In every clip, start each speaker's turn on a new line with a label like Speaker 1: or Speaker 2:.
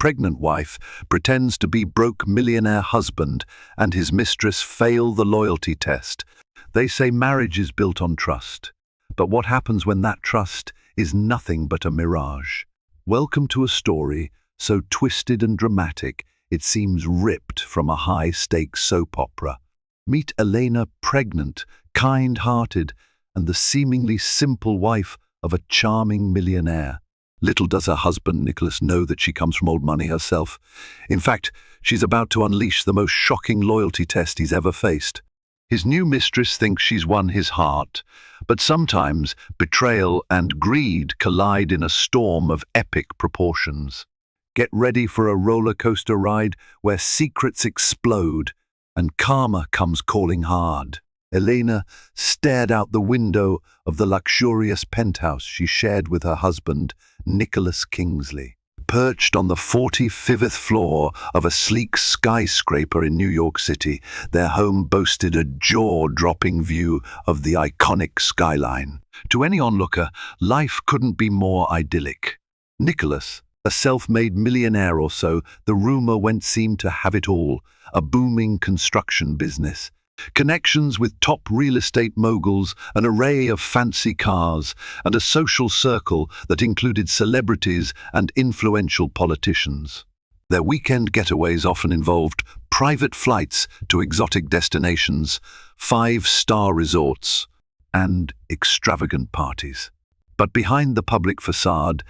Speaker 1: pregnant wife pretends to be broke millionaire husband, and his mistress fail the loyalty test. They say marriage is built on trust. But what happens when that trust is nothing but a mirage? Welcome to a story so twisted and dramatic it seems ripped from a high-stakes soap opera. Meet Elena, pregnant, kind-hearted, and the seemingly simple wife of a charming millionaire. Little does her husband, Nicholas, know that she comes from old money herself. In fact, she's about to unleash the most shocking loyalty test he's ever faced. His new mistress thinks she's won his heart, but sometimes betrayal and greed collide in a storm of epic proportions. Get ready for a roller coaster ride where secrets explode and karma comes calling hard. Elena stared out the window of the luxurious penthouse she shared with her husband, Nicholas Kingsley. Perched on the 45th floor of a sleek skyscraper in New York City, their home boasted a jaw-dropping view of the iconic skyline. To any onlooker, life couldn't be more idyllic. Nicholas, a self-made millionaire or so, the rumor went, seemed to have it all: a booming construction business, connections with top real estate moguls, an array of fancy cars, and a social circle that included celebrities and influential politicians. Their weekend getaways often involved private flights to exotic destinations, five-star resorts, and extravagant parties. But behind the public facade,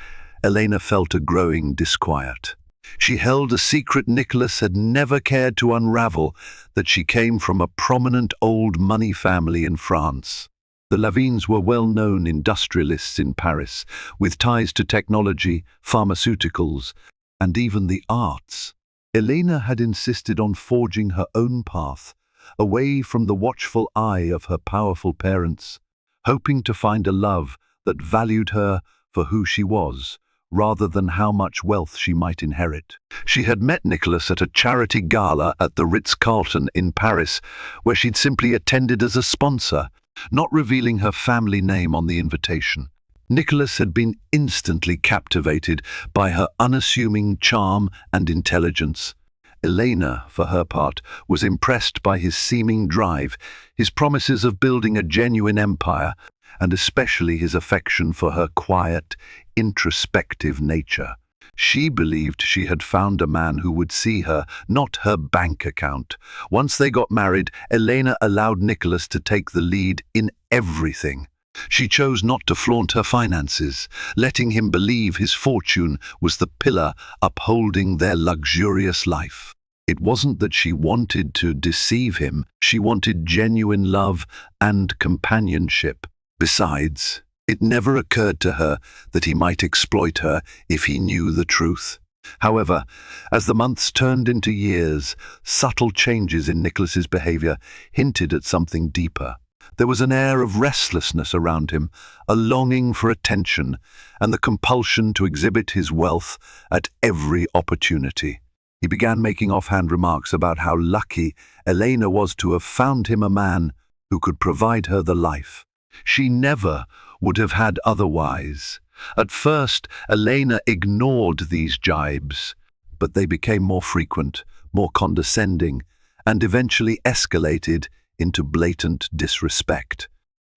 Speaker 1: Elena felt a growing disquiet. She held a secret Nicholas had never cared to unravel, that she came from a prominent old money family in France. The Lavines were well-known industrialists in Paris, with ties to technology, pharmaceuticals, and even the arts. Elena had insisted on forging her own path, away from the watchful eye of her powerful parents, hoping to find a love that valued her for who she was, rather than how much wealth she might inherit. She had met Nicholas at a charity gala at the Ritz-Carlton in Paris, where she'd simply attended as a sponsor, not revealing her family name on the invitation. Nicholas had been instantly captivated by her unassuming charm and intelligence. Elena, for her part, was impressed by his seeming drive, his promises of building a genuine empire, and especially his affection for her quiet, introspective nature. She believed she had found a man who would see her, not her bank account. Once they got married, Elena allowed Nicholas to take the lead in everything. She chose not to flaunt her finances, letting him believe his fortune was the pillar upholding their luxurious life. It wasn't that she wanted to deceive him, she wanted genuine love and companionship. Besides, it never occurred to her that he might exploit her if he knew the truth. However, as the months turned into years, subtle changes in Nicholas's behavior hinted at something deeper. There was an air of restlessness around him, a longing for attention, and the compulsion to exhibit his wealth at every opportunity. He began making offhand remarks about how lucky Elena was to have found him a man who could provide her the life she never would have had otherwise. At first, Elena ignored these jibes, but they became more frequent, more condescending, and eventually escalated into blatant disrespect.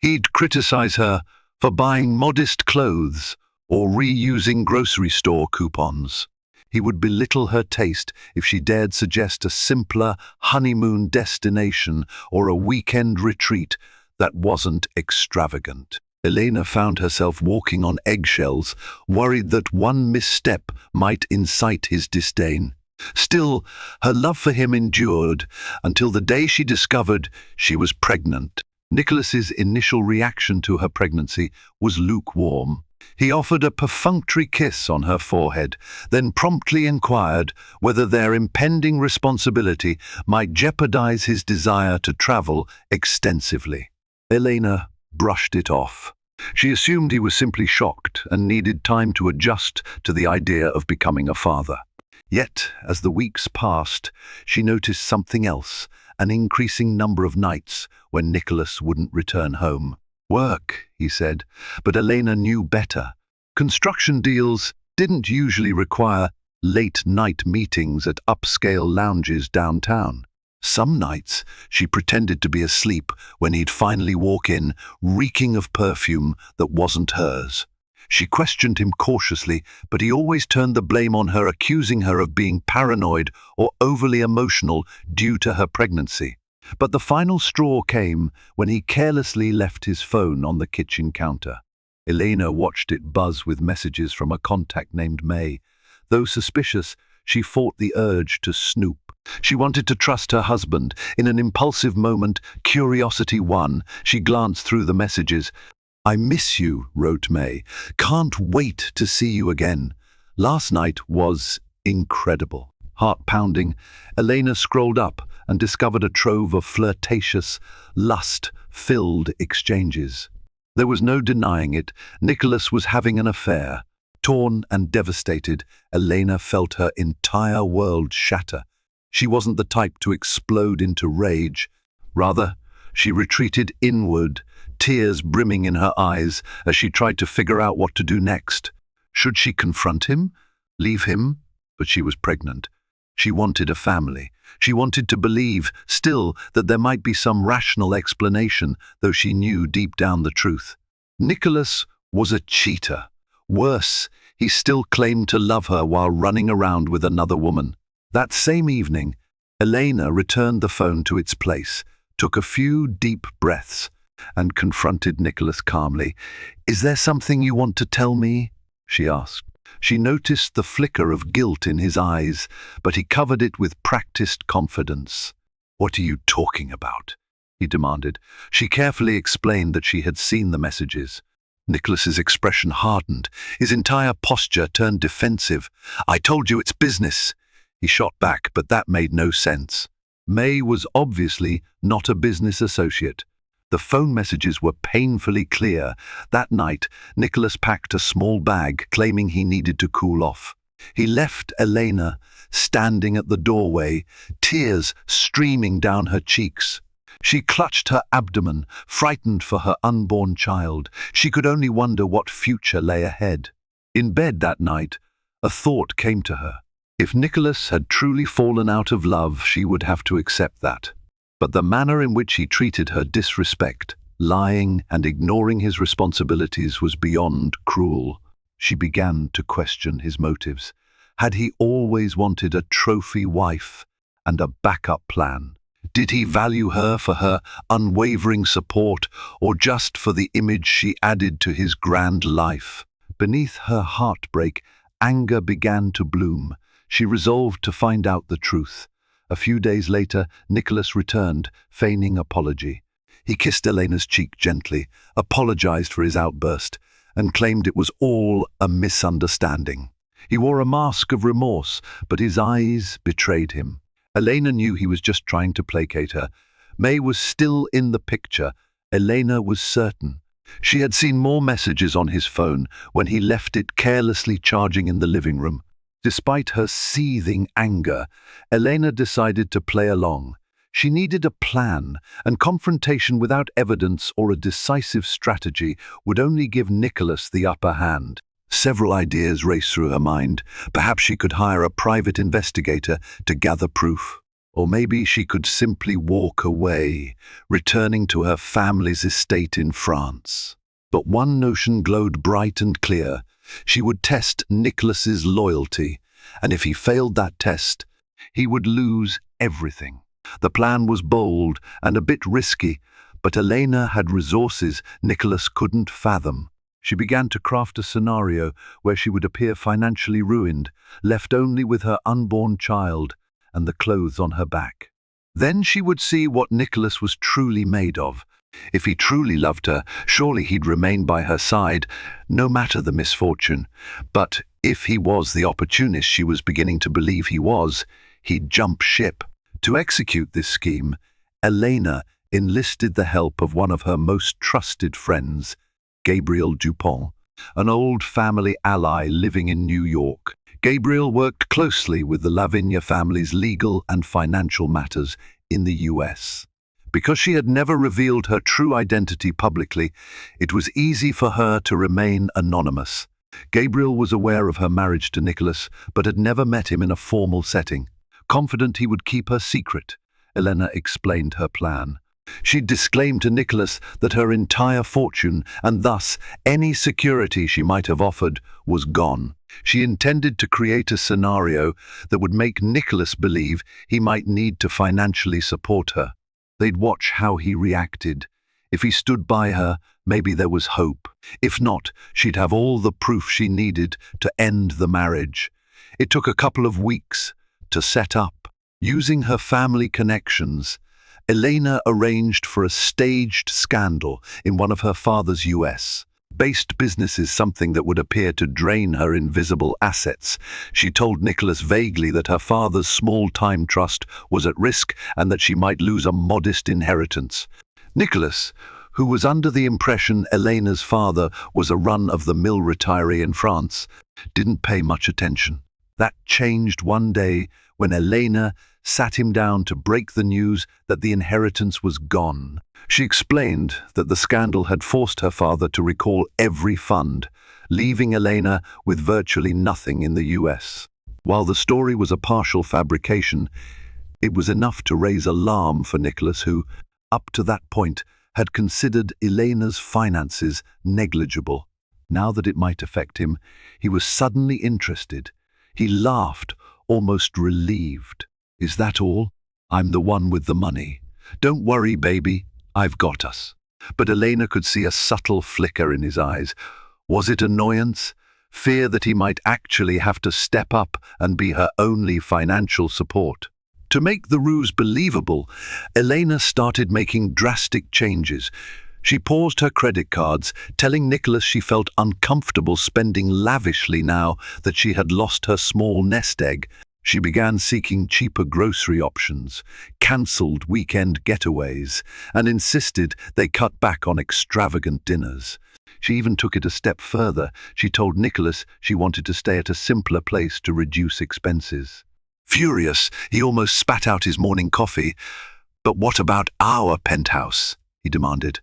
Speaker 1: He'd criticize her for buying modest clothes or reusing grocery store coupons. He would belittle her taste if she dared suggest a simpler honeymoon destination or a weekend retreat that wasn't extravagant. Elena found herself walking on eggshells, worried that one misstep might incite his disdain. Still, her love for him endured until the day she discovered she was pregnant. Nicholas's initial reaction to her pregnancy was lukewarm. He offered a perfunctory kiss on her forehead, then promptly inquired whether their impending responsibility might jeopardize his desire to travel extensively. Elena brushed it off. She assumed he was simply shocked and needed time to adjust to the idea of becoming a father. Yet, as the weeks passed, she noticed something else, an increasing number of nights when Nicholas wouldn't return home. Work, he said, but Elena knew better. Construction deals didn't usually require late-night meetings at upscale lounges downtown. Some nights, she pretended to be asleep when he'd finally walk in, reeking of perfume that wasn't hers. She questioned him cautiously, but he always turned the blame on her, accusing her of being paranoid or overly emotional due to her pregnancy. But the final straw came when he carelessly left his phone on the kitchen counter. Elena watched it buzz with messages from a contact named May. Though suspicious, she fought the urge to snoop. She wanted to trust her husband. In an impulsive moment, curiosity won. She glanced through the messages. "I miss you," wrote May. "Can't wait to see you again." Last night was incredible. Heart pounding, Elena scrolled up and discovered a trove of flirtatious, lust-filled exchanges. There was no denying it. Nicholas was having an affair. Torn and devastated, Elena felt her entire world shatter. She wasn't the type to explode into rage. Rather, she retreated inward, tears brimming in her eyes as she tried to figure out what to do next. Should she confront him? Leave him? But she was pregnant. She wanted a family. She wanted to believe, still, that there might be some rational explanation, though she knew deep down the truth. Nicholas was a cheater. Worse, he still claimed to love her while running around with another woman. That same evening, Elena returned the phone to its place, took a few deep breaths, and confronted Nicholas calmly. "Is there something you want to tell me?" she asked. She noticed the flicker of guilt in his eyes, but he covered it with practiced confidence. "What are you talking about?" he demanded. She carefully explained that she had seen the messages. Nicholas's expression hardened. His entire posture turned defensive. "I told you it's business." He shot back, but that made no sense. May was obviously not a business associate. The phone messages were painfully clear. That night, Nicholas packed a small bag, claiming he needed to cool off. He left Elena standing at the doorway, tears streaming down her cheeks. She clutched her abdomen, frightened for her unborn child. She could only wonder what future lay ahead. In bed that night, a thought came to her. If Nicholas had truly fallen out of love, she would have to accept that. But the manner in which he treated her, disrespect, lying and ignoring his responsibilities, was beyond cruel. She began to question his motives. Had he always wanted a trophy wife and a backup plan? Did he value her for her unwavering support, or just for the image she added to his grand life? Beneath her heartbreak, anger began to bloom. She resolved to find out the truth. A few days later, Nicholas returned, feigning apology. He kissed Elena's cheek gently, apologized for his outburst, and claimed it was all a misunderstanding. He wore a mask of remorse, but his eyes betrayed him. Elena knew he was just trying to placate her. May was still in the picture. Elena was certain. She had seen more messages on his phone when he left it carelessly charging in the living room. Despite her seething anger, Elena decided to play along. She needed a plan, and confrontation without evidence or a decisive strategy would only give Nicholas the upper hand. Several ideas raced through her mind. Perhaps she could hire a private investigator to gather proof. Or maybe she could simply walk away, returning to her family's estate in France. But one notion glowed bright and clear. She would test Nicholas's loyalty, and if he failed that test, he would lose everything. The plan was bold and a bit risky, but Elena had resources Nicholas couldn't fathom. She began to craft a scenario where she would appear financially ruined, left only with her unborn child and the clothes on her back. Then she would see what Nicholas was truly made of. If he truly loved her, surely he'd remain by her side, no matter the misfortune. But if he was the opportunist she was beginning to believe he was, he'd jump ship. To execute this scheme, Elena enlisted the help of one of her most trusted friends, Gabriel Dupont, an old family ally living in New York. Gabriel worked closely with the Lavigne family's legal and financial matters in the US. Because she had never revealed her true identity publicly, it was easy for her to remain anonymous. Gabriel was aware of her marriage to Nicholas, but had never met him in a formal setting. Confident he would keep her secret, Elena explained her plan. She disclaimed to Nicholas that her entire fortune, and thus any security she might have offered, was gone. She intended to create a scenario that would make Nicholas believe he might need to financially support her. They'd watch how he reacted. If he stood by her, maybe there was hope. If not, she'd have all the proof she needed to end the marriage. It took a couple of weeks to set up. Using her family connections, Elena arranged for a staged scandal in one of her father's US-based businesses, something that would appear to drain her invisible assets. She told Nicholas vaguely that her father's small-time trust was at risk and that she might lose a modest inheritance. Nicholas, who was under the impression Elena's father was a run-of-the-mill retiree in France, didn't pay much attention. That changed one day when Elena sat him down to break the news that the inheritance was gone. She explained that the scandal had forced her father to recall every fund, leaving Elena with virtually nothing in the US. While the story was a partial fabrication, it was enough to raise alarm for Nicholas, who, up to that point, had considered Elena's finances negligible. Now that it might affect him, he was suddenly interested. He laughed, almost relieved. "Is that all? I'm the one with the money. Don't worry, baby, I've got us." But Elena could see a subtle flicker in his eyes. Was it annoyance? Fear that he might actually have to step up and be her only financial support? To make the ruse believable, Elena started making drastic changes. She paused her credit cards, telling Nicholas she felt uncomfortable spending lavishly now that she had lost her small nest egg. She began seeking cheaper grocery options, cancelled weekend getaways, and insisted they cut back on extravagant dinners. She even took it a step further. She told Nicholas she wanted to stay at a simpler place to reduce expenses. Furious, he almost spat out his morning coffee. "But what about our penthouse?" he demanded.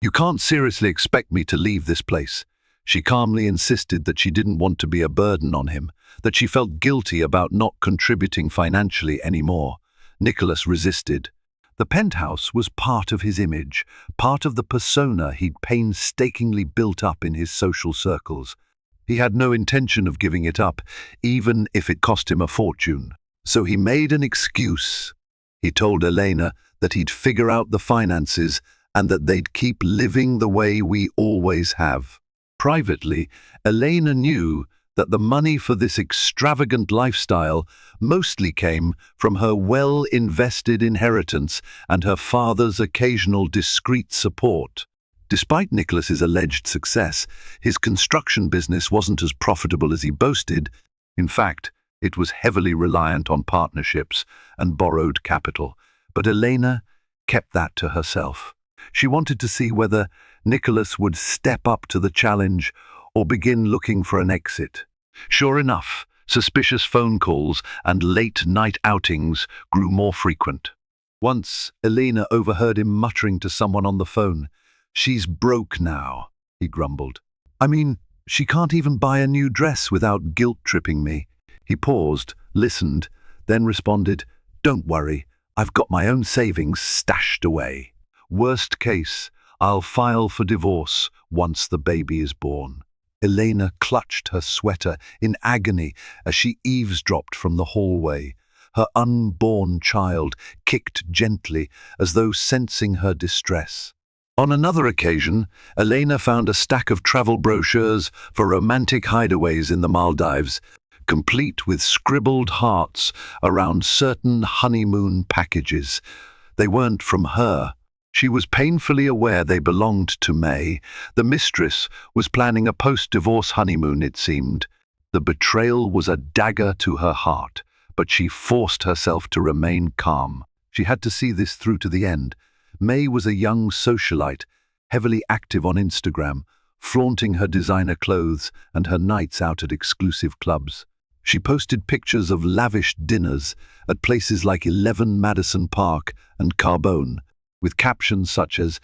Speaker 1: "You can't seriously expect me to leave this place." She calmly insisted that she didn't want to be a burden on him, that she felt guilty about not contributing financially anymore. Nicholas resisted. The penthouse was part of his image, part of the persona he'd painstakingly built up in his social circles. He had no intention of giving it up, even if it cost him a fortune. So he made an excuse. He told Elena that he'd figure out the finances and that they'd keep living the way we always have. Privately, Elena knew that the money for this extravagant lifestyle mostly came from her well-invested inheritance and her father's occasional discreet support. Despite Nicholas's alleged success, his construction business wasn't as profitable as he boasted. In fact, it was heavily reliant on partnerships and borrowed capital. But Elena kept that to herself. She wanted to see whether Nicholas would step up to the challenge or begin looking for an exit. Sure enough, suspicious phone calls and late-night outings grew more frequent. Once, Elena overheard him muttering to someone on the phone. "She's broke now," he grumbled. "I mean, she can't even buy a new dress without guilt-tripping me." He paused, listened, then responded, "Don't worry, I've got my own savings stashed away. Worst case, I'll file for divorce once the baby is born." Elena clutched her sweater in agony as she eavesdropped from the hallway. Her unborn child kicked gently as though sensing her distress. On another occasion, Elena found a stack of travel brochures for romantic hideaways in the Maldives, complete with scribbled hearts around certain honeymoon packages. They weren't from her. She was painfully aware they belonged to May. The mistress was planning a post-divorce honeymoon, it seemed. The betrayal was a dagger to her heart, but she forced herself to remain calm. She had to see this through to the end. May was a young socialite, heavily active on Instagram, flaunting her designer clothes and her nights out at exclusive clubs. She posted pictures of lavish dinners at places like 11 Madison Park and Carbone, with captions such as,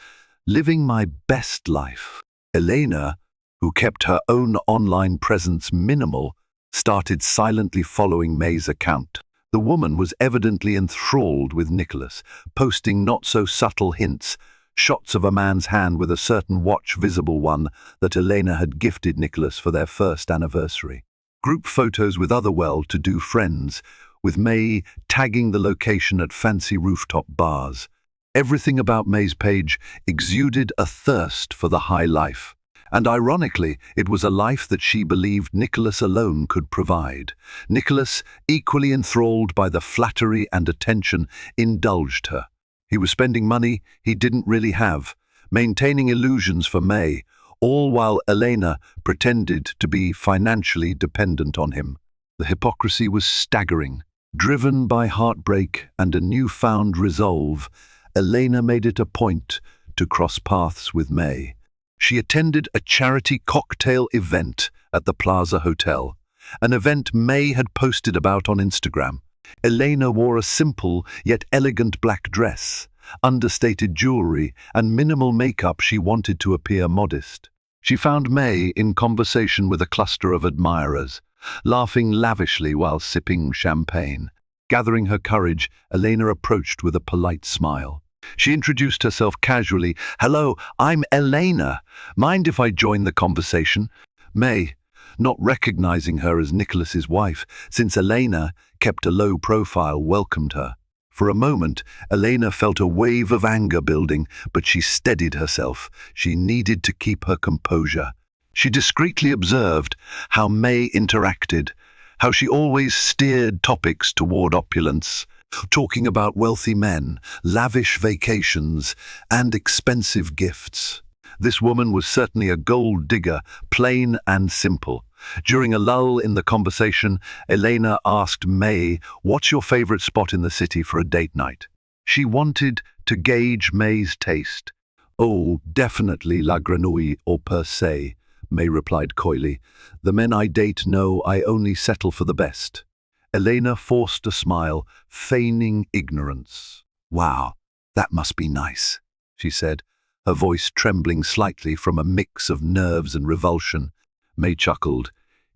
Speaker 1: "Living my best life." Elena, who kept her own online presence minimal, started silently following May's account. The woman was evidently enthralled with Nicholas, posting not-so-subtle hints, shots of a man's hand with a certain watch, visible one that Elena had gifted Nicholas for their first anniversary. Group photos with other well-to-do friends, with May tagging the location at fancy rooftop bars. Everything about May's page exuded a thirst for the high life. And ironically, it was a life that she believed Nicholas alone could provide. Nicholas, equally enthralled by the flattery and attention, indulged her. He was spending money he didn't really have, maintaining illusions for May, all while Elena pretended to be financially dependent on him. The hypocrisy was staggering. Driven by heartbreak and a newfound resolve, Elena made it a point to cross paths with May. She attended a charity cocktail event at the Plaza Hotel, an event May had posted about on Instagram. Elena wore a simple yet elegant black dress, understated jewelry, and minimal makeup. She wanted to appear modest. She found May in conversation with a cluster of admirers, laughing lavishly while sipping champagne. Gathering her courage, Elena approached with a polite smile. She introduced herself casually. "Hello, I'm Elena. Mind if I join the conversation?" May, not recognizing her as Nicholas's wife, since Elena kept a low profile, welcomed her. For a moment, Elena felt a wave of anger building, but she steadied herself. She needed to keep her composure. She discreetly observed how May interacted, how she always steered topics toward opulence, talking about wealthy men, lavish vacations, and expensive gifts. This woman was certainly a gold digger, plain and simple. During a lull in the conversation, Elena asked May, "What's your favorite spot in the city for a date night?" She wanted to gauge May's taste. "Oh, definitely La Grenouille or Per Se," May replied coyly. "The men I date know I only settle for the best." Elena forced a smile, feigning ignorance. "Wow, that must be nice," she said, her voice trembling slightly from a mix of nerves and revulsion. May chuckled.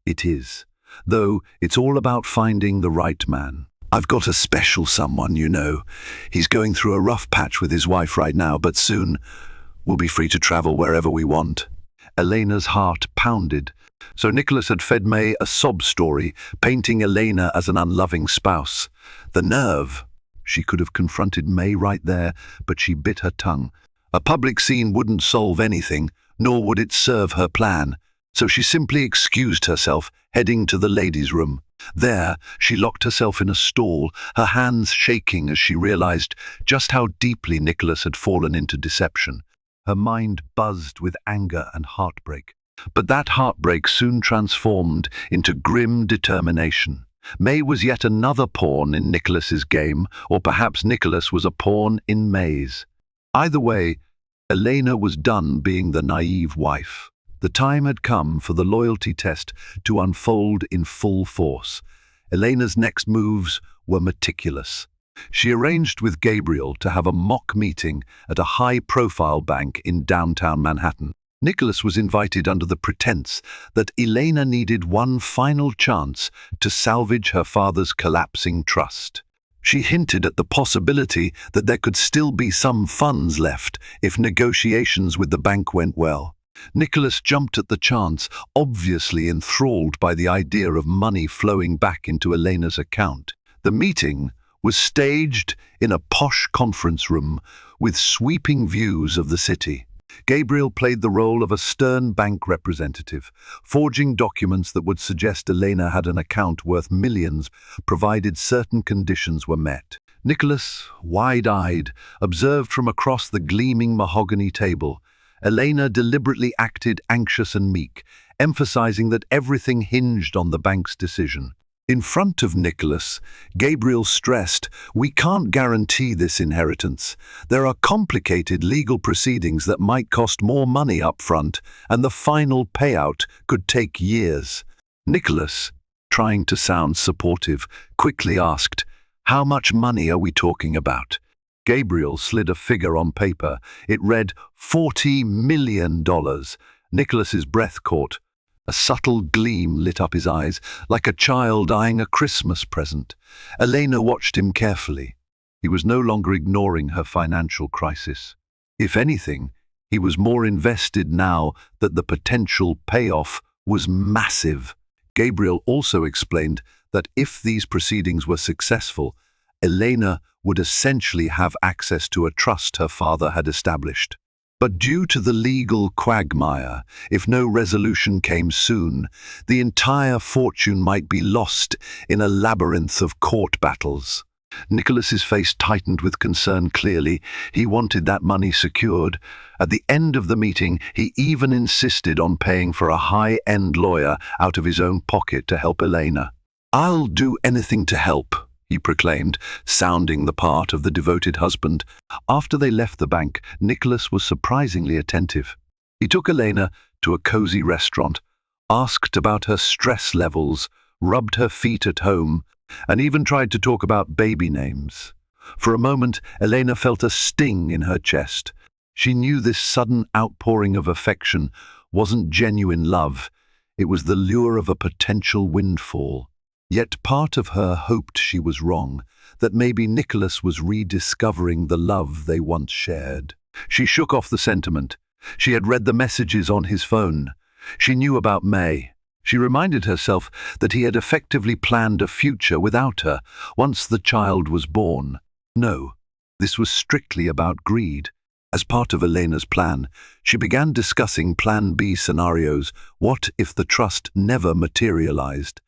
Speaker 1: "It is, though it's all about finding the right man. I've got a special someone, you know. He's going through a rough patch with his wife right now, but soon we'll be free to travel wherever we want." Elena's heart pounded. So Nicholas had fed May a sob story, painting Elena as an unloving spouse. The nerve! She could have confronted May right there, but she bit her tongue. A public scene wouldn't solve anything, nor would it serve her plan. So she simply excused herself, heading to the ladies' room. There, she locked herself in a stall, her hands shaking as she realized just how deeply Nicholas had fallen into deception. Her mind buzzed with anger and heartbreak. But that heartbreak soon transformed into grim determination. May was yet another pawn in Nicholas's game, or perhaps Nicholas was a pawn in May's. Either way, Elena was done being the naive wife. The time had come for the loyalty test to unfold in full force. Elena's next moves were meticulous. She arranged with Gabriel to have a mock meeting at a high-profile bank in downtown Manhattan. Nicholas was invited under the pretense that Elena needed one final chance to salvage her father's collapsing trust. She hinted at the possibility that there could still be some funds left if negotiations with the bank went well. Nicholas jumped at the chance, obviously enthralled by the idea of money flowing back into Elena's account. The meeting was staged in a posh conference room with sweeping views of the city. Gabriel played the role of a stern bank representative, forging documents that would suggest Elena had an account worth millions, provided certain conditions were met. Nicholas, wide-eyed, observed from across the gleaming mahogany table. Elena deliberately acted anxious and meek, emphasizing that everything hinged on the bank's decision. In front of Nicholas, Gabriel stressed, "We can't guarantee this inheritance. There are complicated legal proceedings that might cost more money up front, and the final payout could take years." Nicholas, trying to sound supportive, quickly asked, "How much money are we talking about?" Gabriel slid a figure on paper. It read $40 million, Nicholas's breath caught. A subtle gleam lit up his eyes, like a child eyeing a Christmas present. Elena watched him carefully. He was no longer ignoring her financial crisis. If anything, he was more invested now that the potential payoff was massive. Gabriel also explained that if these proceedings were successful, Elena would essentially have access to a trust her father had established. But due to the legal quagmire, if no resolution came soon, the entire fortune might be lost in a labyrinth of court battles. Nicholas's face tightened with concern. Clearly, he wanted that money secured. At the end of the meeting, he even insisted on paying for a high-end lawyer out of his own pocket to help Elena. "I'll do anything to help," he proclaimed, sounding the part of the devoted husband. After they left the bank, Nicholas was surprisingly attentive. He took Elena to a cozy restaurant, asked about her stress levels, rubbed her feet at home, and even tried to talk about baby names. For a moment, Elena felt a sting in her chest. She knew this sudden outpouring of affection wasn't genuine love. It was the lure of a potential windfall. Yet part of her hoped she was wrong, that maybe Nicholas was rediscovering the love they once shared. She shook off the sentiment. She had read the messages on his phone. She knew about May. She reminded herself that he had effectively planned a future without her once the child was born. No, this was strictly about greed. As part of Elena's plan, she began discussing Plan B scenarios. What if the trust never materialized?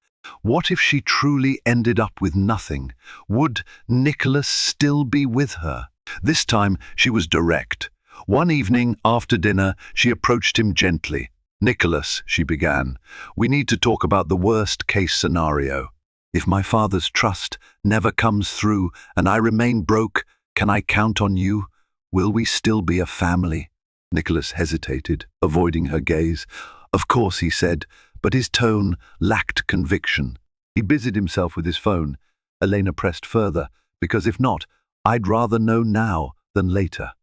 Speaker 1: What if she truly ended up with nothing? Would Nicholas still be with her? This time she was direct. One evening after dinner, she approached him gently. "Nicholas," she began, "we need to talk about the worst-case scenario. If my father's trust never comes through and I remain broke, can I count on you? Will we still be a family?" Nicholas hesitated, avoiding her gaze. "Of course," he said, but his tone lacked conviction. He busied himself with his phone. Elena pressed further, "Because if not, I'd rather know now than later."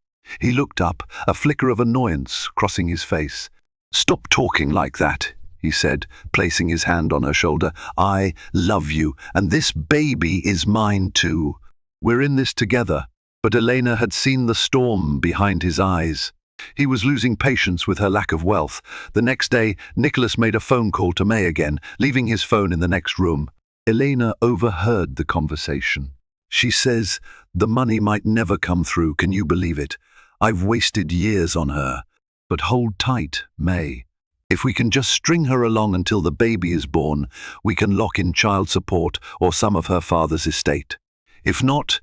Speaker 1: He looked up, a flicker of annoyance crossing his face. "Stop talking like that," he said, placing his hand on her shoulder. "I love you, and this baby is mine too. We're in this together." But Elena had seen the storm behind his eyes. He was losing patience with her lack of wealth. The next day, Nicholas made a phone call to May again, leaving his phone in the next room. Elena overheard the conversation. "She says the money might never come through, can you believe it? I've wasted years on her. But hold tight, May. If we can just string her along until the baby is born, we can lock in child support or some of her father's estate. If not,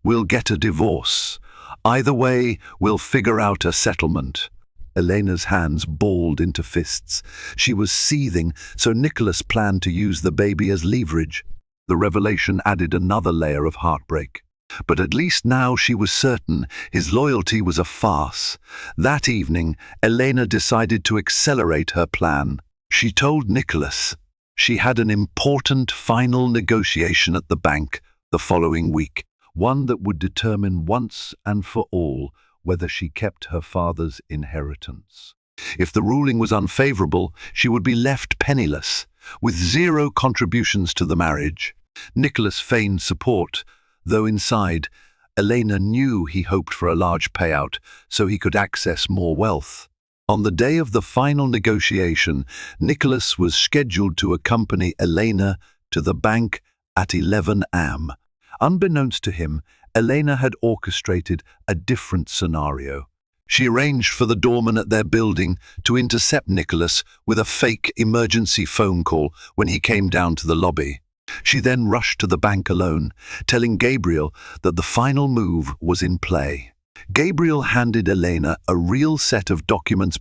Speaker 1: we'll get a divorce. Either way, we'll figure out a settlement." Elena's hands balled into fists. She was seething, so Nicholas planned to use the baby as leverage. The revelation added another layer of heartbreak. But at least now she was certain his loyalty was a farce. That evening, Elena decided to accelerate her plan. She told Nicholas she had an important final negotiation at the bank the following week, one that would determine once and for all whether she kept her father's inheritance. If the ruling was unfavorable, she would be left penniless, with zero contributions to the marriage. Nicholas feigned support, though inside, Elena knew he hoped for a large payout so he could access more wealth. On the day of the final negotiation, Nicholas was scheduled to accompany Elena to the bank at 11 a.m. Unbeknownst to him, Elena had orchestrated a different scenario. She arranged for the doorman at their building to intercept Nicholas with a fake emergency phone call when he came down to the lobby. She then rushed to the bank alone, telling Gabriel that the final move was in play. Gabriel handed Elena a real set of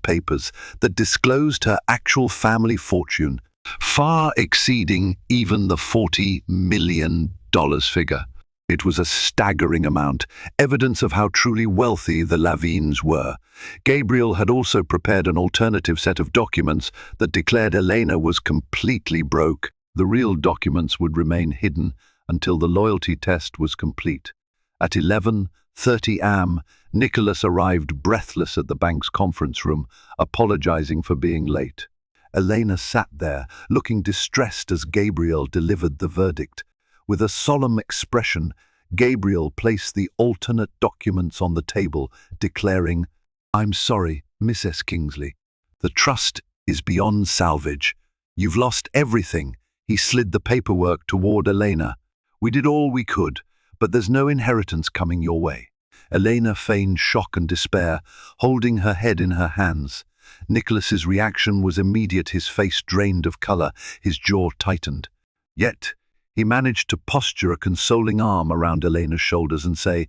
Speaker 1: papers that disclosed her actual family fortune, far exceeding even the $40 million figure. It was a staggering amount, evidence of how truly wealthy the Lavines were. Gabriel had also prepared an alternative set of documents that declared Elena was completely broke. The real documents would remain hidden until the loyalty test was complete. At 11, 30 am, Nicholas arrived breathless at the bank's conference room, apologizing for being late. Elena sat there, looking distressed as Gabriel delivered the verdict. With a solemn expression, Gabriel placed the alternate documents on the table, declaring, "I'm sorry, Mrs. Kingsley. The trust is beyond salvage. You've lost everything." He slid the paperwork toward Elena. "We did all we could, but there's no inheritance coming your way." Elena feigned shock and despair, holding her head in her hands. Nicholas's reaction was immediate, his face drained of color, his jaw tightened. Yet, he managed to posture a consoling arm around Elena's shoulders and say,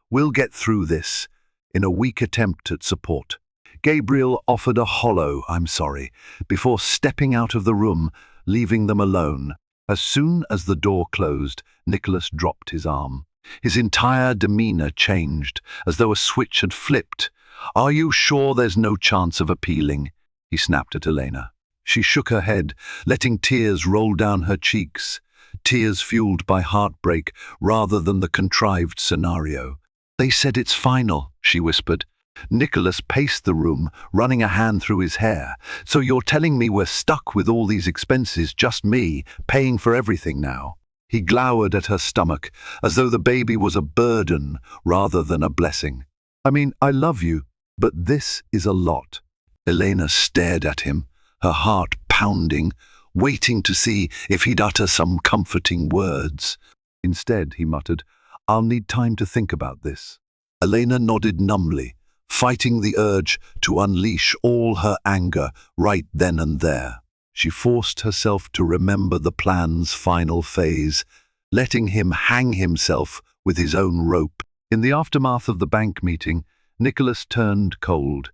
Speaker 1: "We'll get through this," in a weak attempt at support. Gabriel offered a hollow "I'm sorry" before stepping out of the room, leaving them alone. As soon as the door closed, Nicholas dropped his arm. His entire demeanor changed, as though a switch had flipped. "Are you sure there's no chance of appealing?" he snapped at Elena. She shook her head, letting tears roll down her cheeks, tears fueled by heartbreak rather than the contrived scenario. "They said it's final," she whispered. Nicholas paced the room, running a hand through his hair. "So you're telling me we're stuck with all these expenses, just me, paying for everything now?" He glowered at her stomach, as though the baby was a burden rather than a blessing. "I mean, I love you, but this is a lot." Elena stared at him, her heart pounding, waiting to see if he'd utter some comforting words. Instead, he muttered, "I'll need time to think about this." Elena nodded numbly, fighting the urge to unleash all her anger right then and there. She forced herself to remember the plan's final phase, letting him hang himself with his own rope. In the aftermath of the bank meeting, Nicholas turned cold.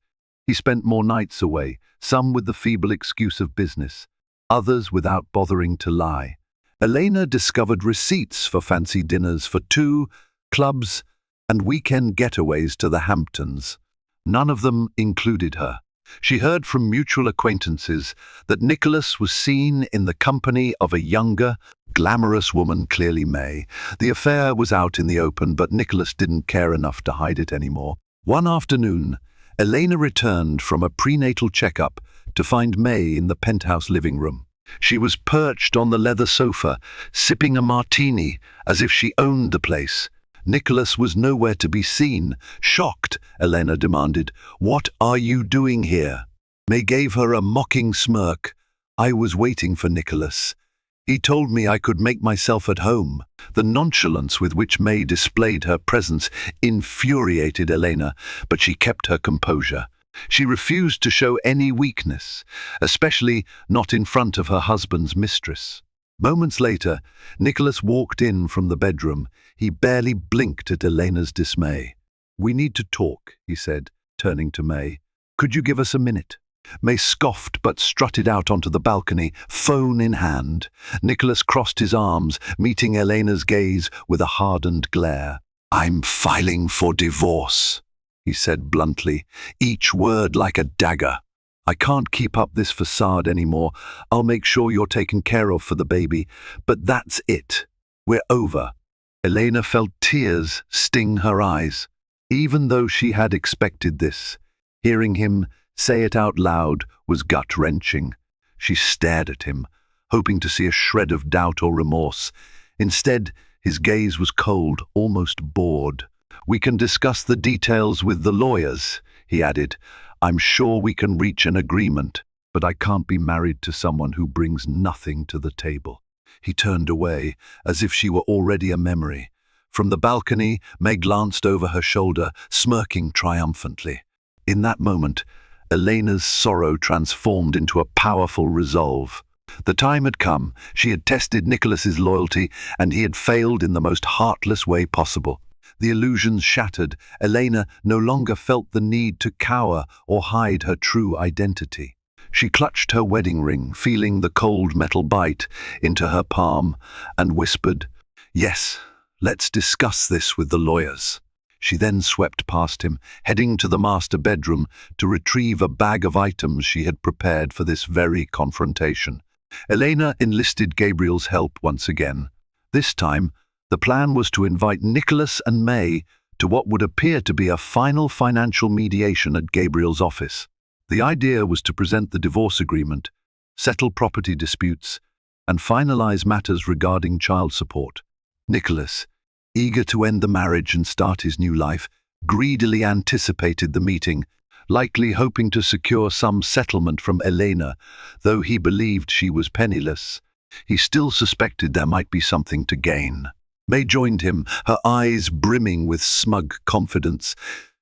Speaker 1: He spent more nights away, some with the feeble excuse of business, others without bothering to lie. Elena discovered receipts for fancy dinners for two, clubs, and weekend getaways to the Hamptons. None of them included her. She heard from mutual acquaintances that Nicholas was seen in the company of a younger, glamorous woman, clearly May. The affair was out in the open, but Nicholas didn't care enough to hide it anymore. One afternoon, Elena returned from a prenatal checkup to find May in the penthouse living room. She was perched on the leather sofa, sipping a martini as if she owned the place. Nicholas was nowhere to be seen. Shocked, Elena demanded, "What are you doing here?" May gave her a mocking smirk. "I was waiting for Nicholas. He told me I could make myself at home." The nonchalance with which May displayed her presence infuriated Elena, but she kept her composure. She refused to show any weakness, especially not in front of her husband's mistress. Moments later, Nicholas walked in from the bedroom. He barely blinked at Elena's dismay. "We need to talk," he said, turning to May. "Could you give us a minute?" May scoffed but strutted out onto the balcony, phone in hand. Nicholas crossed his arms, meeting Elena's gaze with a hardened glare. "I'm filing for divorce," he said bluntly, each word like a dagger. "I can't keep up this facade anymore. I'll make sure you're taken care of for the baby, but that's it. We're over." Elena felt tears sting her eyes. Even though she had expected this, hearing him say it out loud was gut-wrenching. She stared at him, hoping to see a shred of doubt or remorse. Instead, his gaze was cold, almost bored. "We can discuss the details with the lawyers," he added. "I'm sure we can reach an agreement, but I can't be married to someone who brings nothing to the table." He turned away, as if she were already a memory. From the balcony, May glanced over her shoulder, smirking triumphantly. In that moment, Elena's sorrow transformed into a powerful resolve. The time had come. She had tested Nicholas's loyalty, and he had failed in the most heartless way possible. The illusions shattered, Elena no longer felt the need to cower or hide her true identity. She clutched her wedding ring, feeling the cold metal bite into her palm, and whispered, "Yes, let's discuss this with the lawyers." She then swept past him, heading to the master bedroom to retrieve a bag of items she had prepared for this very confrontation. Elena enlisted Gabriel's help once again. This time, the plan was to invite Nicholas and May to what would appear to be a final financial mediation at Gabriel's office. The idea was to present the divorce agreement, settle property disputes, and finalize matters regarding child support. Nicholas, eager to end the marriage and start his new life, greedily anticipated the meeting, likely hoping to secure some settlement from Elena. Though he believed she was penniless, he still suspected there might be something to gain. May joined him, her eyes brimming with smug confidence.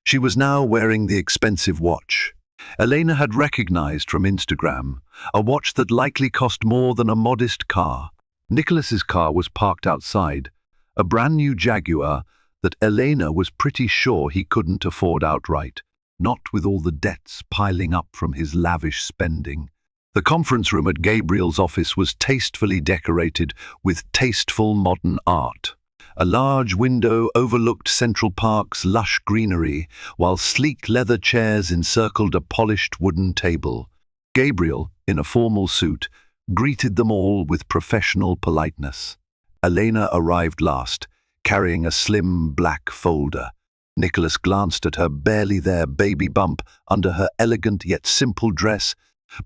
Speaker 1: She was now wearing the expensive watch Elena had recognized from Instagram, a watch that likely cost more than a modest car. Nicholas's car was parked outside, a brand new Jaguar that Elena was pretty sure he couldn't afford outright, not with all the debts piling up from his lavish spending. The conference room at Gabriel's office was tastefully decorated with tasteful modern art. A large window overlooked Central Park's lush greenery, while sleek leather chairs encircled a polished wooden table. Gabriel, in a formal suit, greeted them all with professional politeness. Elena arrived last, carrying a slim black folder. Nicholas glanced at her barely there baby bump under her elegant yet simple dress,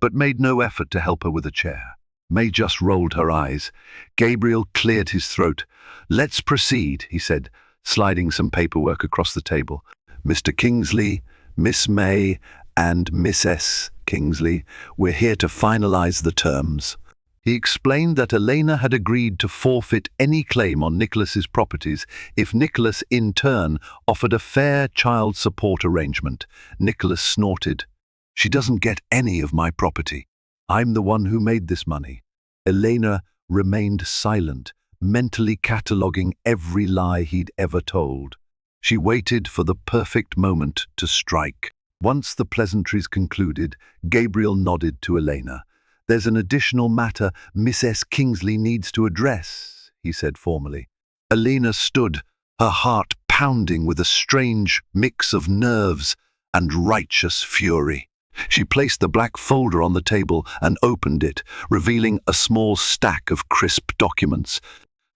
Speaker 1: but made no effort to help her with a chair. May just rolled her eyes. Gabriel cleared his throat. "Let's proceed," he said, sliding some paperwork across the table. "Mr. Kingsley, Miss May, and Mistress Kingsley, we're here to finalize the terms." He explained that Elena had agreed to forfeit any claim on Nicholas's properties if Nicholas, in turn, offered a fair child support arrangement. Nicholas snorted. "She doesn't get any of my property. I'm the one who made this money." Elena remained silent, mentally cataloguing every lie he'd ever told. She waited for the perfect moment to strike. Once the pleasantries concluded, Gabriel nodded to Elena. "There's an additional matter Mrs. Kingsley needs to address," he said formally. Elena stood, her heart pounding with a strange mix of nerves and righteous fury. She placed the black folder on the table and opened it, revealing a small stack of crisp documents,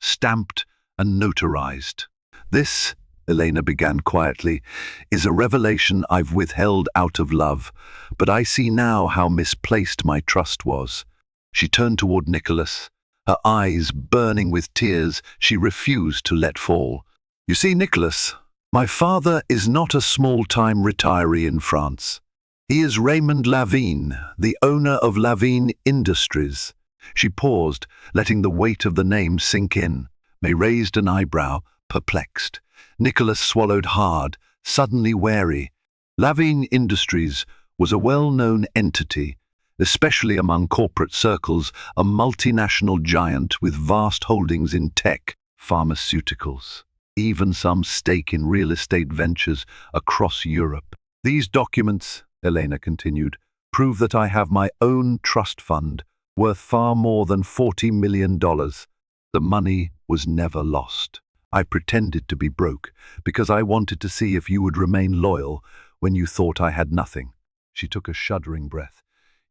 Speaker 1: stamped and notarized. "This," Elena began quietly, "is a revelation I've withheld out of love, but I see now how misplaced my trust was." She turned toward Nicholas, her eyes burning with tears she refused to let fall. "You see, Nicholas, my father is not a small-time retiree in France. He is Raymond Lavigne, the owner of Lavigne Industries." She paused, letting the weight of the name sink in. May raised an eyebrow, perplexed. Nicholas swallowed hard, suddenly wary. Lavigne Industries was a well-known entity, especially among corporate circles, a multinational giant with vast holdings in tech, pharmaceuticals, even some stake in real estate ventures across Europe. "These documents," Elena continued, "prove that I have my own trust fund, worth far more than $40 million. The money was never lost. I pretended to be broke because I wanted to see if you would remain loyal when you thought I had nothing." She took a shuddering breath.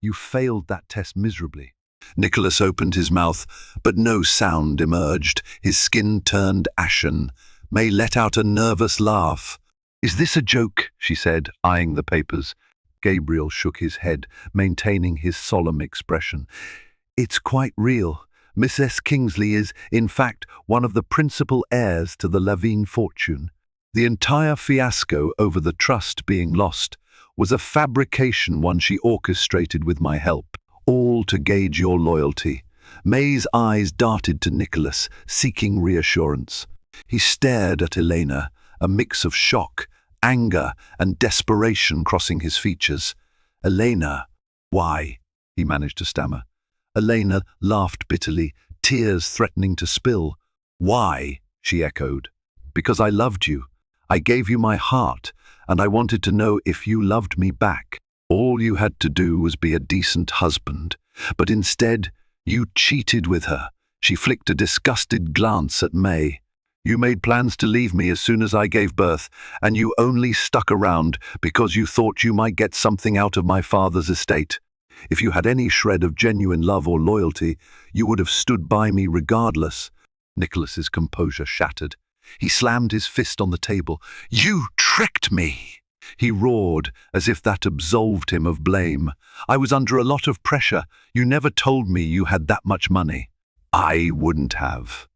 Speaker 1: "You failed that test miserably." Nicholas opened his mouth, but no sound emerged. His skin turned ashen. May let out a nervous laugh. "Is this a joke?" she said, eyeing the papers. Gabriel shook his head, maintaining his solemn expression. "It's quite real. Mrs. Kingsley is, in fact, one of the principal heirs to the Lavigne fortune. The entire fiasco over the trust being lost was a fabrication one she orchestrated with my help, all to gauge your loyalty." May's eyes darted to Nicholas, seeking reassurance. He stared at Elena, a mix of shock, anger, and desperation crossing his features. "Elena, why?" he managed to stammer. Elena laughed bitterly, tears threatening to spill. "Why?" she echoed. "Because I loved you. I gave you my heart, and I wanted to know if you loved me back. All you had to do was be a decent husband. But instead, you cheated with her." She flicked a disgusted glance at May. "You made plans to leave me as soon as I gave birth, and you only stuck around because you thought you might get something out of my father's estate. If you had any shred of genuine love or loyalty, you would have stood by me regardless." Nicholas's composure shattered. He slammed his fist on the table. "You tricked me!" He roared, as if that absolved him of blame. "I was under a lot of pressure. You never told me you had that much money." "I wouldn't have.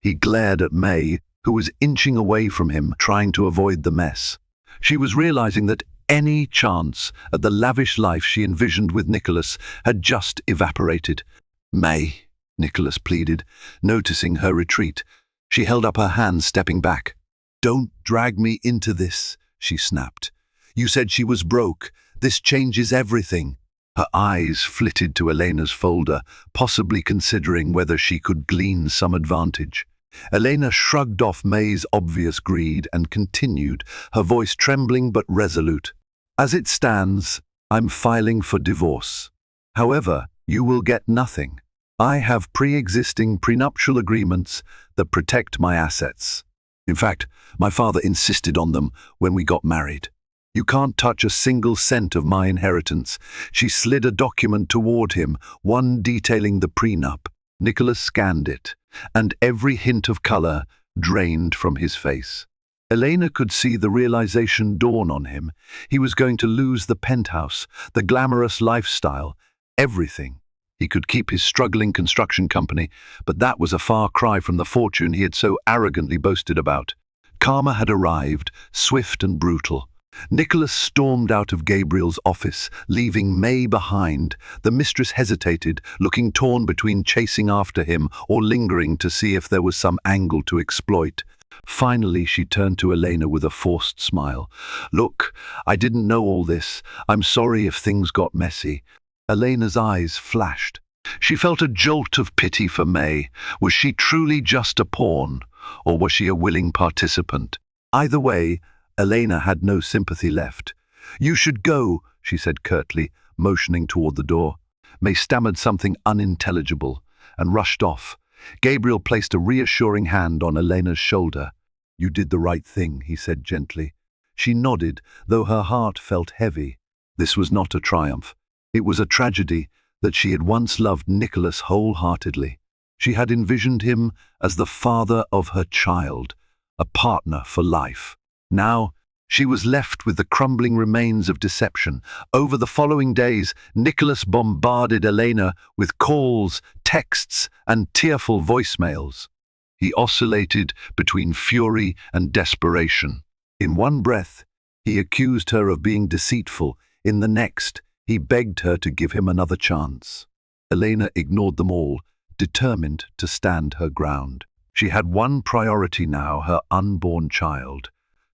Speaker 1: He glared at May, who was inching away from him, trying to avoid the mess. She was realizing that any chance at the lavish life she envisioned with Nicholas had just evaporated. "May," Nicholas pleaded, noticing her retreat. She held up her hand, stepping back. "Don't drag me into this," she snapped. "You said she was broke. This changes everything." Her eyes flitted to Elena's folder, possibly considering whether she could glean some advantage. Elena shrugged off May's obvious greed and continued, her voice trembling but resolute. "As it stands, I'm filing for divorce. However, you will get nothing. I have pre-existing prenuptial agreements that protect my assets. In fact, my father insisted on them when we got married. You can't touch a single cent of my inheritance." She slid a document toward him, one detailing the prenup. Nicholas scanned it, and every hint of color drained from his face. Elena could see the realization dawn on him. He was going to lose the penthouse, the glamorous lifestyle, everything. He could keep his struggling construction company, but that was a far cry from the fortune he had so arrogantly boasted about. Karma had arrived, swift and brutal. Nicholas stormed out of Gabriel's office, leaving May behind. The mistress hesitated, looking torn between chasing after him or lingering to see if there was some angle to exploit. Finally, she turned to Elena with a forced smile. "Look, I didn't know all this. I'm sorry if things got messy." Elena's eyes flashed. She felt a jolt of pity for May. Was she truly just a pawn, or was she a willing participant? Either way, Elena had no sympathy left. "You should go," she said curtly, motioning toward the door. May stammered something unintelligible and rushed off. Gabriel placed a reassuring hand on Elena's shoulder. "You did the right thing," he said gently. She nodded, though her heart felt heavy. This was not a triumph. It was a tragedy that she had once loved Nicholas wholeheartedly. She had envisioned him as the father of her child, a partner for life. Now, she was left with the crumbling remains of deception. Over the following days, Nicholas bombarded Elena with calls, texts, and tearful voicemails. He oscillated between fury and desperation. In one breath, he accused her of being deceitful. In the next, he begged her to give him another chance. Elena ignored them all, determined to stand her ground. She had one priority now, her unborn child.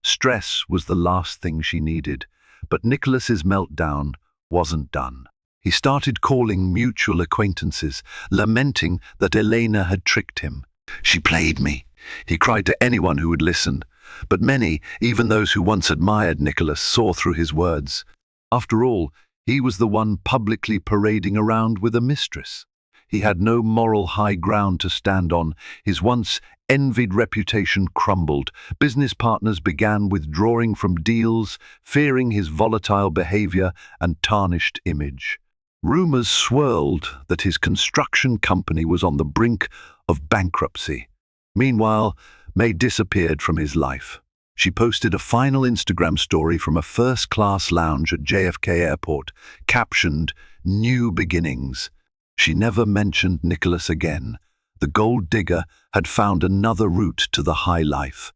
Speaker 1: Stress was the last thing she needed, but Nicholas's meltdown wasn't done. He started calling mutual acquaintances, lamenting that Elena had tricked him. "She played me," he cried to anyone who would listen. But many, even those who once admired Nicholas, saw through his words. After all, he was the one publicly parading around with a mistress. He had no moral high ground to stand on. His once envied reputation crumbled. Business partners began withdrawing from deals, fearing his volatile behavior and tarnished image. Rumors swirled that his construction company was on the brink of bankruptcy. Meanwhile, May disappeared from his life. She posted a final Instagram story from a first-class lounge at JFK Airport, captioned, "New Beginnings." She never mentioned Nicholas again. The gold digger had found another route to the high life.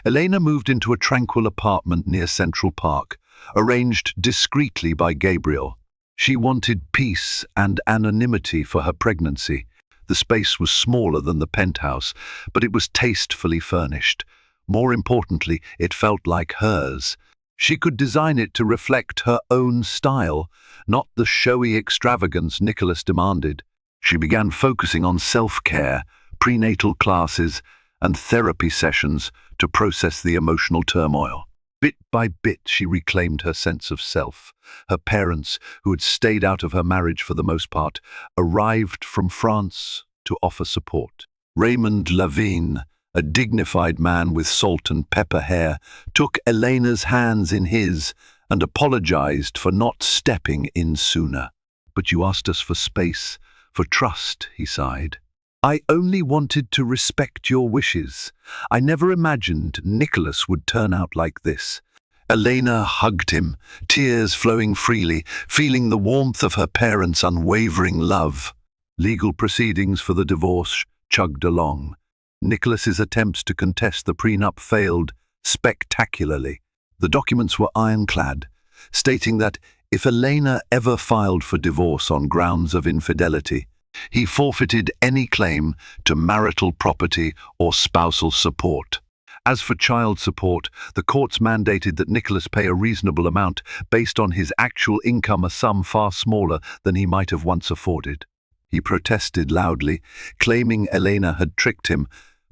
Speaker 1: Elena moved into a tranquil apartment near Central Park, arranged discreetly by Gabriel. She wanted peace and anonymity for her pregnancy. The space was smaller than the penthouse, but it was tastefully furnished. More importantly, it felt like hers. She could design it to reflect her own style, not the showy extravagance Nicholas demanded. She began focusing on self-care, prenatal classes, and therapy sessions to process the emotional turmoil. Bit by bit, she reclaimed her sense of self. Her parents, who had stayed out of her marriage for the most part, arrived from France to offer support. Raymond Lavigne, a dignified man with salt and pepper hair, took Elena's hands in his and apologized for not stepping in sooner. "But you asked us for space, for trust," he sighed. I only wanted to respect your wishes. I never imagined Nicholas would turn out like this. Elena hugged him, tears flowing freely, feeling the warmth of her parents' unwavering love. Legal proceedings for the divorce chugged along. Nicholas's attempts to contest the prenup failed spectacularly. The documents were ironclad, stating that if Elena ever filed for divorce on grounds of infidelity, he forfeited any claim to marital property or spousal support. As for child support, the courts mandated that Nicholas pay a reasonable amount based on his actual income, a sum far smaller than he might have once afforded. He protested loudly, claiming Elena had tricked him,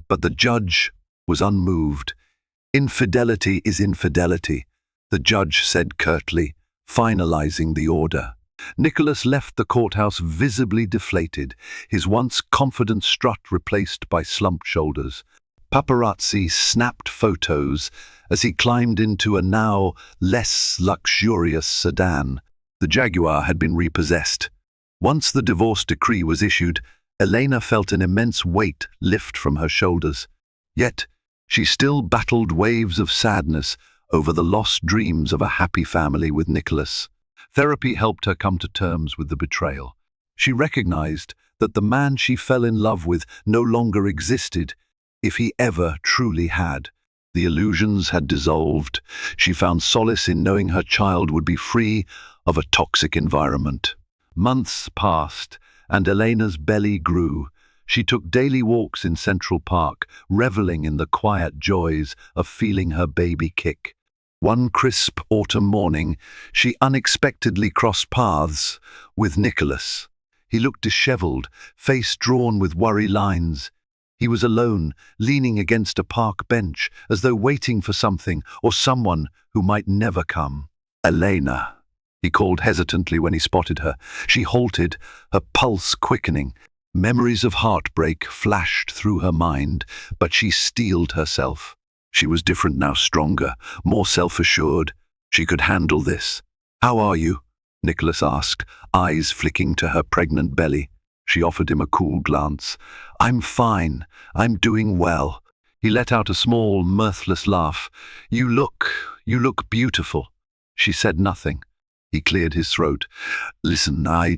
Speaker 1: but the judge was unmoved. Infidelity is infidelity, the judge said curtly, finalizing the order. Nicholas left the courthouse visibly deflated, his once confident strut replaced by slumped shoulders. Paparazzi snapped photos as he climbed into a now less luxurious sedan. The Jaguar had been repossessed. Once the divorce decree was issued, Elena felt an immense weight lift from her shoulders. Yet, she still battled waves of sadness over the lost dreams of a happy family with Nicholas. Therapy helped her come to terms with the betrayal. She recognized that the man she fell in love with no longer existed, if he ever truly had. The illusions had dissolved. She found solace in knowing her child would be free of a toxic environment. Months passed, and Elena's belly grew. She took daily walks in Central Park, reveling in the quiet joys of feeling her baby kick. One crisp autumn morning, she unexpectedly crossed paths with Nicholas. He looked disheveled, face drawn with worry lines. He was alone, leaning against a park bench, as though waiting for something or someone who might never come. "Elena," he called hesitantly when he spotted her. She halted, her pulse quickening. Memories of heartbreak flashed through her mind, but she steeled herself. She was different now, stronger, more self-assured. She could handle this. "How are you?" Nicholas asked, eyes flicking to her pregnant belly. She offered him a cool glance. "I'm fine. I'm doing well." He let out a small, mirthless laugh. You look beautiful." She said nothing. He cleared his throat. "Listen, I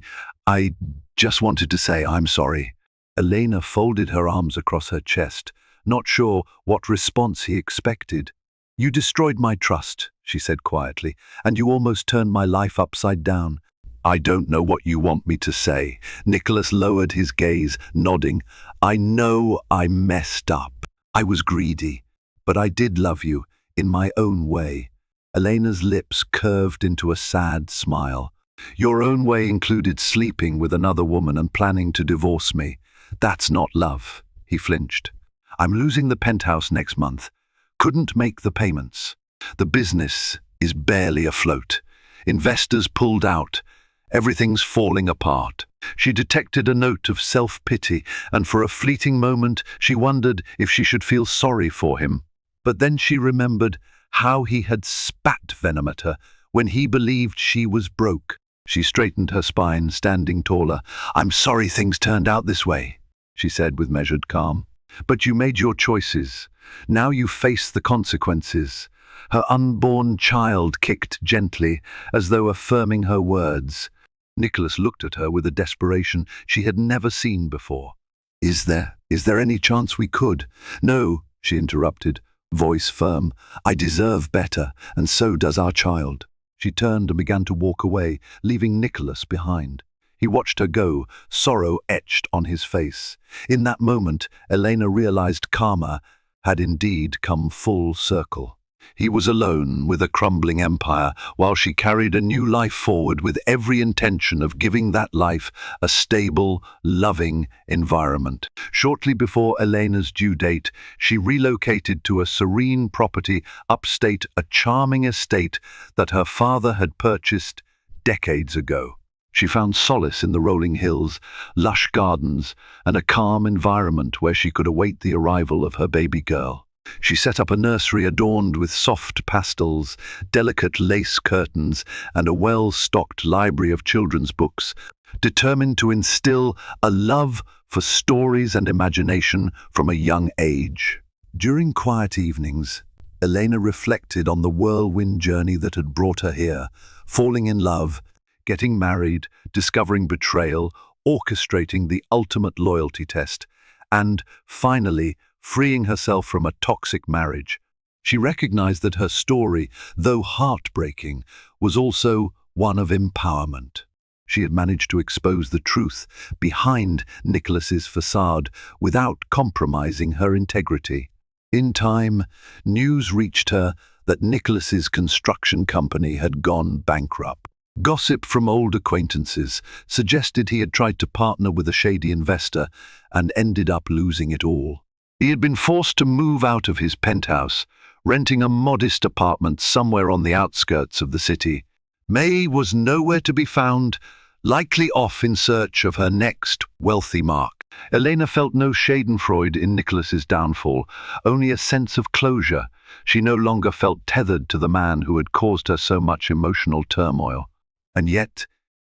Speaker 1: just wanted to say I'm sorry." Elena folded her arms across her chest, not sure what response he expected. "You destroyed my trust," she said quietly, "and you almost turned my life upside down." "I don't know what you want me to say." Nicholas lowered his gaze, nodding. "I know I messed up. I was greedy. But I did love you, in my own way." Elena's lips curved into a sad smile. "Your own way included sleeping with another woman and planning to divorce me. That's not love." He flinched. "I'm losing the penthouse next month. Couldn't make the payments. The business is barely afloat. Investors pulled out. Everything's falling apart." She detected a note of self-pity, and for a fleeting moment she wondered if she should feel sorry for him. But then she remembered how he had spat venom at her when he believed she was broke. She straightened her spine, standing taller. "I'm sorry things turned out this way," she said with measured calm. "But you made your choices. Now you face the consequences." Her unborn child kicked gently, as though affirming her words. Nicholas looked at her with a desperation she had never seen before. Is there any chance we could?" "No," she interrupted, voice firm. "I deserve better, and so does our child." She turned and began to walk away, leaving Nicholas behind. He watched her go, sorrow etched on his face. In that moment, Elena realized karma had indeed come full circle. He was alone with a crumbling empire, while she carried a new life forward with every intention of giving that life a stable, loving environment. Shortly before Elena's due date, she relocated to a serene property upstate, a charming estate that her father had purchased decades ago. She found solace in the rolling hills, lush gardens, and a calm environment where she could await the arrival of her baby girl. She set up a nursery adorned with soft pastels, delicate lace curtains, and a well-stocked library of children's books, determined to instill a love for stories and imagination from a young age. During quiet evenings, Elena reflected on the whirlwind journey that had brought her here, falling in love, getting married, discovering betrayal, orchestrating the ultimate loyalty test, and, finally, freeing herself from a toxic marriage. She recognized that her story, though heartbreaking, was also one of empowerment. She had managed to expose the truth behind Nicholas's facade without compromising her integrity. In time, news reached her that Nicholas's construction company had gone bankrupt. Gossip from old acquaintances suggested he had tried to partner with a shady investor and ended up losing it all. He had been forced to move out of his penthouse, renting a modest apartment somewhere on the outskirts of the city. May was nowhere to be found, likely off in search of her next wealthy mark. Elena felt no schadenfreude in Nicholas's downfall, only a sense of closure. She no longer felt tethered to the man who had caused her so much emotional turmoil. And yet,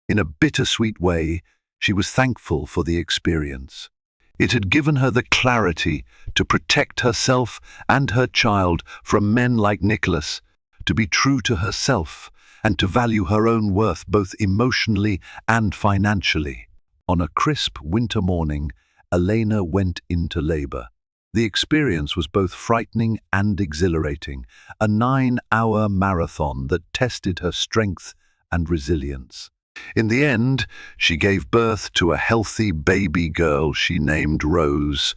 Speaker 1: in a bittersweet way, she was thankful for the experience. It had given her the clarity to protect herself and her child from men like Nicholas, to be true to herself, and to value her own worth both emotionally and financially. On a crisp winter morning, Elena went into labor. The experience was both frightening and exhilarating, a 9-hour marathon that tested her strength and resilience. In the end, she gave birth to a healthy baby girl she named Rose,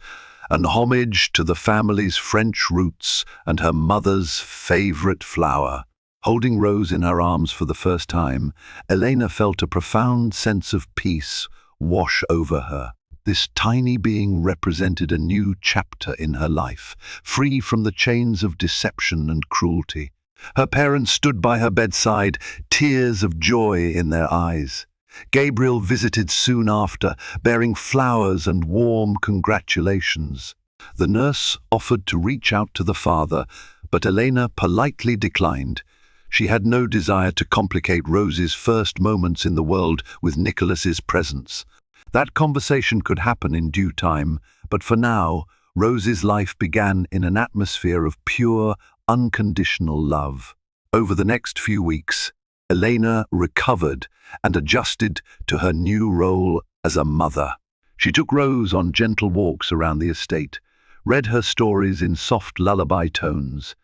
Speaker 1: an homage to the family's French roots and her mother's favorite flower. Holding Rose in her arms for the first time, Elena felt a profound sense of peace wash over her. This tiny being represented a new chapter in her life, free from the chains of deception and cruelty. Her parents stood by her bedside, tears of joy in their eyes. Gabriel visited soon after, bearing flowers and warm congratulations. The nurse offered to reach out to the father, but Elena politely declined. She had no desire to complicate Rose's first moments in the world with Nicholas's presence. That conversation could happen in due time, but for now, Rose's life began in an atmosphere of pure, unconditional love. Over the next few weeks, Elena recovered and adjusted to her new role as a mother. She took Rose on gentle walks around the estate, read her stories in soft lullaby tones,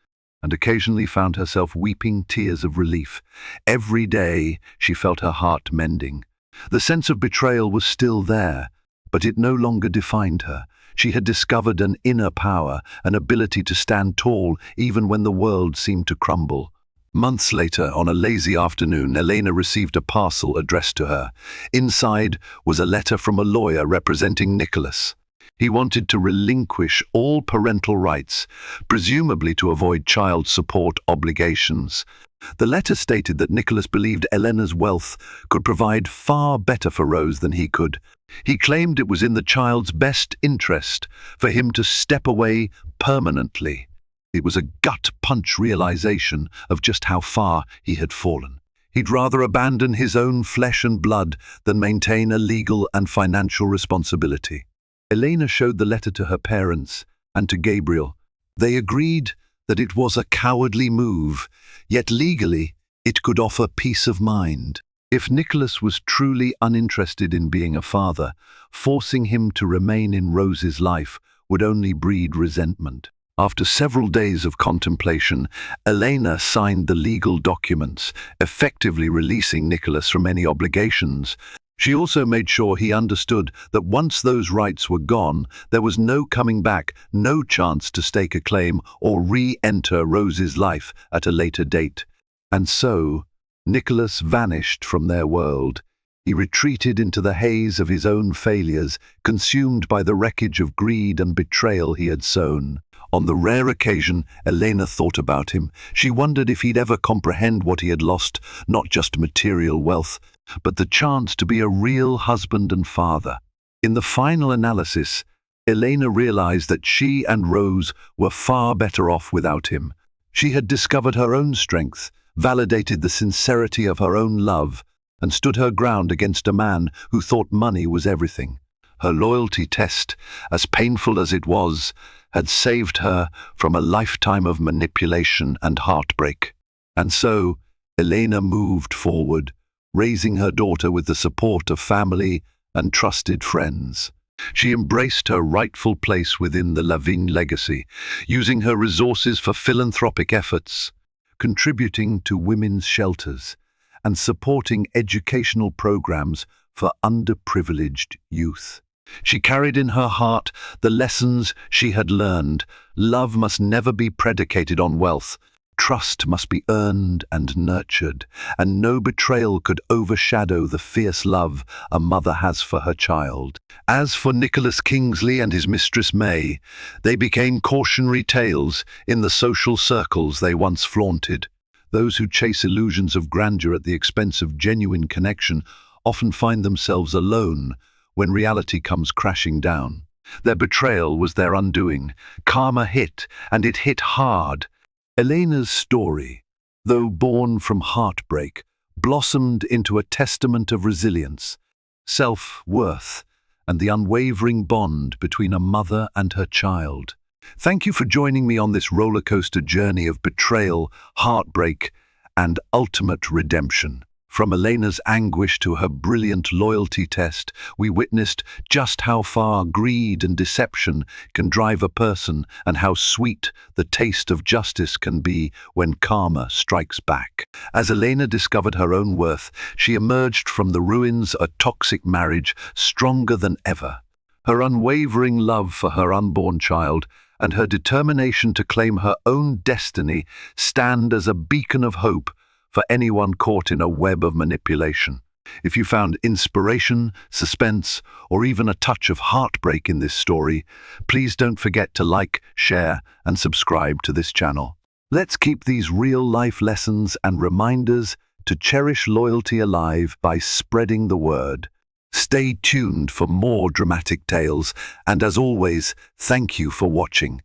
Speaker 1: and occasionally found herself weeping tears of relief. Every day she felt her heart mending. The sense of betrayal was still there, but it no longer defined her. She had discovered an inner power, an ability to stand tall even when the world seemed to crumble. Months later, on a lazy afternoon, Elena received a parcel addressed to her. Inside was a letter from a lawyer representing Nicholas. He wanted to relinquish all parental rights, presumably to avoid child support obligations. The letter stated that Nicholas believed Elena's wealth could provide far better for Rose than he could. He claimed it was in the child's best interest for him to step away permanently. It was a gut-punch realization of just how far he had fallen. He'd rather abandon his own flesh and blood than maintain a legal and financial responsibility. Elena showed the letter to her parents and to Gabriel. They agreed that it was a cowardly move, yet legally it could offer peace of mind. If Nicholas was truly uninterested in being a father, forcing him to remain in Rose's life would only breed resentment. After several days of contemplation, Elena signed the legal documents, effectively releasing Nicholas from any obligations. She also made sure he understood that once those rights were gone, there was no coming back, no chance to stake a claim or re-enter Rose's life at a later date. And so, Nicholas vanished from their world. He retreated into the haze of his own failures, consumed by the wreckage of greed and betrayal he had sown. On the rare occasion Elena thought about him, she wondered if he'd ever comprehend what he had lost, not just material wealth, but the chance to be a real husband and father. In the final analysis, Elena realized that she and Rose were far better off without him. She had discovered her own strength, validated the sincerity of her own love, and stood her ground against a man who thought money was everything. Her loyalty test, as painful as it was, had saved her from a lifetime of manipulation and heartbreak. And so, Elena moved forward, raising her daughter with the support of family and trusted friends. She embraced her rightful place within the Lavigne legacy, using her resources for philanthropic efforts, contributing to women's shelters, and supporting educational programs for underprivileged youth. She carried in her heart the lessons she had learned. Love must never be predicated on wealth. Trust must be earned and nurtured, and no betrayal could overshadow the fierce love a mother has for her child. As for Nicholas Kingsley and his mistress May, they became cautionary tales in the social circles they once flaunted. Those who chase illusions of grandeur at the expense of genuine connection often find themselves alone when reality comes crashing down. Their betrayal was their undoing. Karma hit, and it hit hard. Elena's story, though born from heartbreak, blossomed into a testament of resilience, self-worth, and the unwavering bond between a mother and her child. Thank you for joining me on this roller coaster journey of betrayal, heartbreak, and ultimate redemption. From Elena's anguish to her brilliant loyalty test, we witnessed just how far greed and deception can drive a person and how sweet the taste of justice can be when karma strikes back. As Elena discovered her own worth, she emerged from the ruins of a toxic marriage stronger than ever. Her unwavering love for her unborn child and her determination to claim her own destiny stand as a beacon of hope for anyone caught in a web of manipulation. If you found inspiration, suspense, or even a touch of heartbreak in this story, please don't forget to like, share, and subscribe to this channel. Let's keep these real-life lessons and reminders to cherish loyalty alive by spreading the word. Stay tuned for more dramatic tales, and as always, thank you for watching.